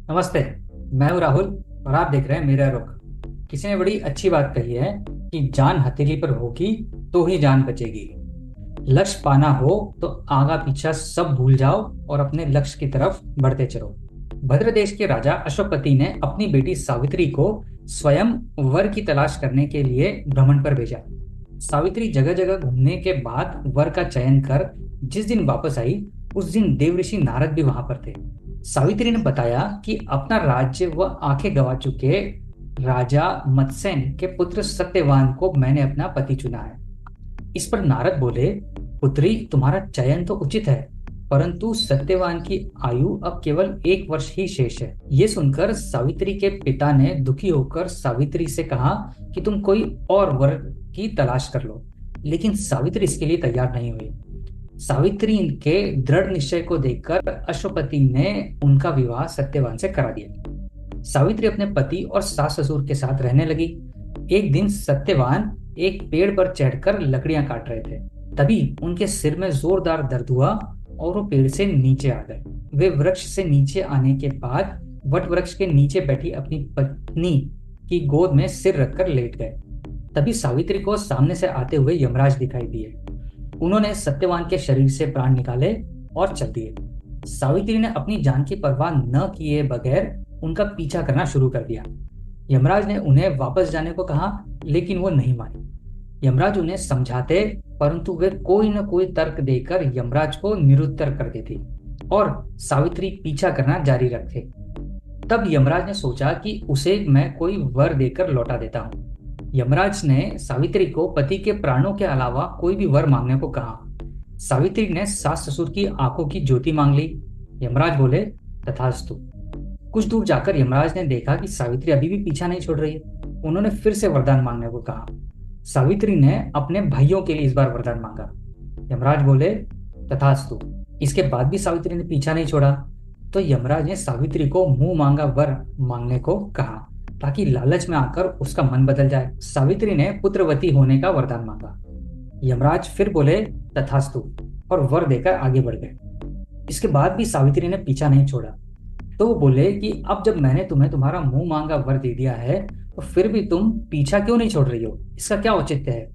नमस्ते। मैं हूँ राहुल और आप देख रहे हैं मेरा रुख। किसी ने बड़ी अच्छी बात कही है कि जान हथेली पर होगी तो ही जान बचेगी। लक्ष्य पाना हो तो आगा पीछा सब भूल जाओ और अपने लक्ष्य की तरफ बढ़ते चलो। भद्र देश के राजा अश्वपति ने अपनी बेटी सावित्री को स्वयं वर की तलाश करने के लिए भ्रमण पर भेजा। सावित्री जगह जगह घूमने के बाद वर का चयन कर जिस दिन वापस आई, उस दिन देवऋषि नारद भी वहां पर थे। सावित्री ने बताया कि अपना राज्य व आंखें गंवा चुके राजा मत्स्यन के पुत्र सत्यवान को मैंने अपना पति चुना है। इस पर नारद बोले, पुत्री, तुम्हारा चयन तो उचित है, परंतु सत्यवान की आयु अब केवल 1 वर्ष ही शेष है। ये सुनकर सावित्री के पिता ने दुखी होकर सावित्री से कहा कि तुम कोई और वर की तलाश कर लो, लेकिन सावित्री इसके लिए तैयार नहीं हुई। सावित्री के दृढ़ निश्चय को देखकर अश्वपति ने उनका विवाह सत्यवान से करा दिया। सावित्री अपने पति और सास ससुर के साथ रहने लगी। एक दिन सत्यवान एक पेड़ पर चढ़कर लकड़ियां काट रहे थे। तभी उनके सिर में जोरदार दर्द हुआ और वो पेड़ से नीचे आ गए। वे वृक्ष से नीचे आने के बाद वट वृक्ष के नीचे बैठी अपनी पत्नी की गोद में सिर रखकर लेट गए। तभी सावित्री को सामने से आते हुए यमराज दिखाई दिए। उन्होंने सत्यवान के शरीर से प्राण निकाले और चल दिए। सावित्री ने अपनी जान की परवाह न किए बगैर उनका पीछा करना शुरू कर दिया। यमराज ने उन्हें वापस जाने को कहा, लेकिन वो नहीं माने। यमराज उन्हें समझाते, परंतु वे कोई न कोई तर्क देकर यमराज को निरुत्तर कर देती और सावित्री पीछा करना जारी रखे। तब यमराज ने सोचा कि उसे मैं कोई वर देकर लौटा देता हूँ। यमराज ने सावित्री को पति के प्राणों के अलावा कोई भी वर मांगने को कहा। सावित्री ने सास ससुर की आंखों की ज्योति मांग ली। यमराज बोले, तथास्तु। कुछ दूर जाकर यमराज ने देखा कि सावित्री अभी भी पीछा नहीं छोड़ रही है। उन्होंने फिर से वरदान मांगने को कहा। सावित्री ने अपने भाइयों के लिए इस बार वरदान मांगा। यमराज बोले, तथास्तु। इसके बाद भी सावित्री ने पीछा नहीं छोड़ा, तो यमराज ने सावित्री को मुंह मांगा वर मांगने को कहा, ताकि लालच में आकर उसका मन बदल जाए। सावित्री ने पुत्रवती होने का वरदान मांगा। यमराज फिर बोले, तथास्तु, और वर देकर आगे बढ़ गए। इसके बाद भी सावित्री ने पीछा नहीं छोड़ा, तो वो बोले कि अब जब मैंने तुम्हें तुम्हारा मुंह मांगा वर दे दिया है, तो फिर भी तुम पीछा क्यों नहीं छोड़ रही हो? इसका क्या औचित्य है?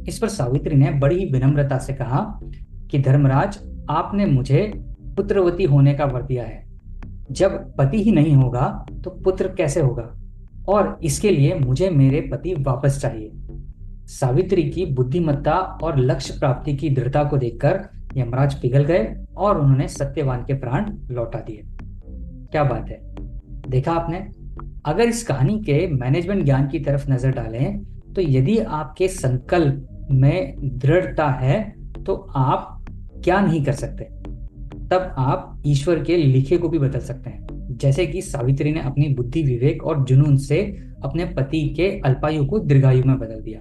इस पर सावित्री ने बड़ी ही विनम्रता से कहा कि धर्मराज, आपने मुझे पुत्रवती होने का वर दिया है। जब पति ही नहीं होगा तो पुत्र कैसे होगा? और इसके लिए मुझे मेरे पति वापस चाहिए। सावित्री की बुद्धिमत्ता और लक्ष्य प्राप्ति की दृढ़ता को देखकर यमराज पिघल गए और उन्होंने सत्यवान के प्राण लौटा दिए। क्या बात है, देखा आपने? अगर इस कहानी के मैनेजमेंट ज्ञान की तरफ नजर डालें, तो यदि आपके संकल्प में दृढ़ता है तो आप क्या नहीं कर सकते। तब आप ईश्वर के लिखे को भी बदल सकते हैं। जैसे कि सावित्री ने अपनी बुद्धि, विवेक और जुनून से अपने पति के अल्पायु को दीर्घायु में बदल दिया।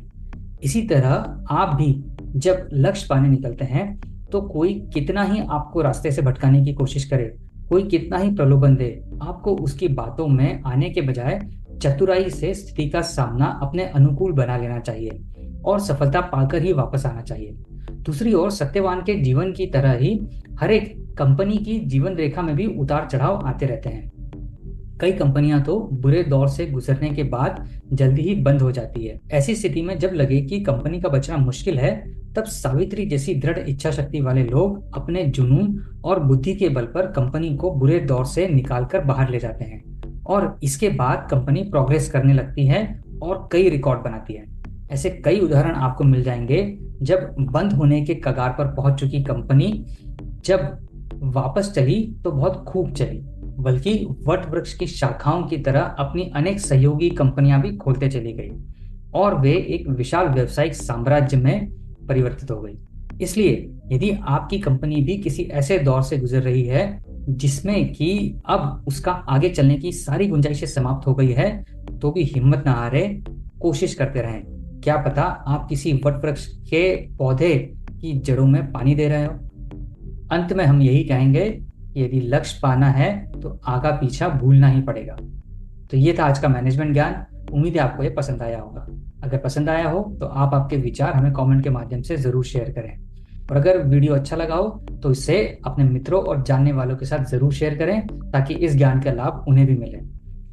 इसी तरह आप भी जब लक्ष्य पाने निकलते हैं, तो कोई कितना ही आपको रास्ते से भटकाने की कोशिश करे, कोई कितना ही प्रलोभन दे, आपको उसकी बातों में आने के बजाय चतुराई से स्थिति का सामना अपने अनुकूल बना लेना चाहिए और सफलता पाकर ही वापस आना चाहिए। दूसरी ओर सत्यवान के जीवन की तरह ही हर एक कंपनी की जीवन रेखा में भी उतार चढ़ाव आते रहते हैं। कई कंपनियां तो बुरे दौर से गुजरने के बाद जल्दी ही बंद हो जाती है। ऐसी स्थिति में जब लगे कि कंपनी का बचना मुश्किल है, तब सावित्री जैसी दृढ़ इच्छा शक्ति वाले लोग अपने जुनून और बुद्धि के बल पर कंपनी को बुरे दौर से निकालकर बाहर ले जाते हैं और इसके बाद कंपनी प्रोग्रेस करने लगती है और कई रिकॉर्ड बनाती है। ऐसे कई उदाहरण आपको मिल जाएंगे, जब बंद होने के कगार पर पहुंच चुकी कंपनी जब वापस चली तो बहुत खूब चली, बल्कि वट वृक्ष की शाखाओं की तरह अपनी अनेक सहयोगी कंपनियां भी खोलते चली गई और वे एक विशाल व्यावसायिक साम्राज्य में परिवर्तित हो गई। इसलिए यदि आपकी कंपनी भी किसी ऐसे दौर से गुजर रही है जिसमें कि अब उसका आगे चलने की सारी गुंजाइशें समाप्त हो गई है, तो भी हिम्मत ना हारे, कोशिश करते रहें। क्या पता आप किसी वट वृक्ष के पौधे की जड़ों में पानी दे रहे हो। अंत में हम यही कहेंगे कि यदि लक्ष्य पाना है तो आगा पीछा भूलना ही पड़ेगा। तो ये था आज का मैनेजमेंट ज्ञान। उम्मीद है आपको ये पसंद आया होगा। अगर पसंद आया हो तो आप आपके विचार हमें कमेंट के माध्यम से जरूर शेयर करें और अगर वीडियो अच्छा लगा हो तो इसे अपने मित्रों और जानने वालों के साथ जरूर शेयर करें ताकि इस ज्ञान का लाभ उन्हें भी मिले।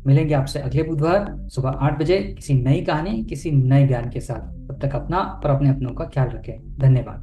मिलेंगे आपसे अगले बुधवार सुबह 8 बजे किसी नई कहानी किसी नए ज्ञान के साथ। तब तक अपना और अपने अपनों का ख्याल रखें। धन्यवाद।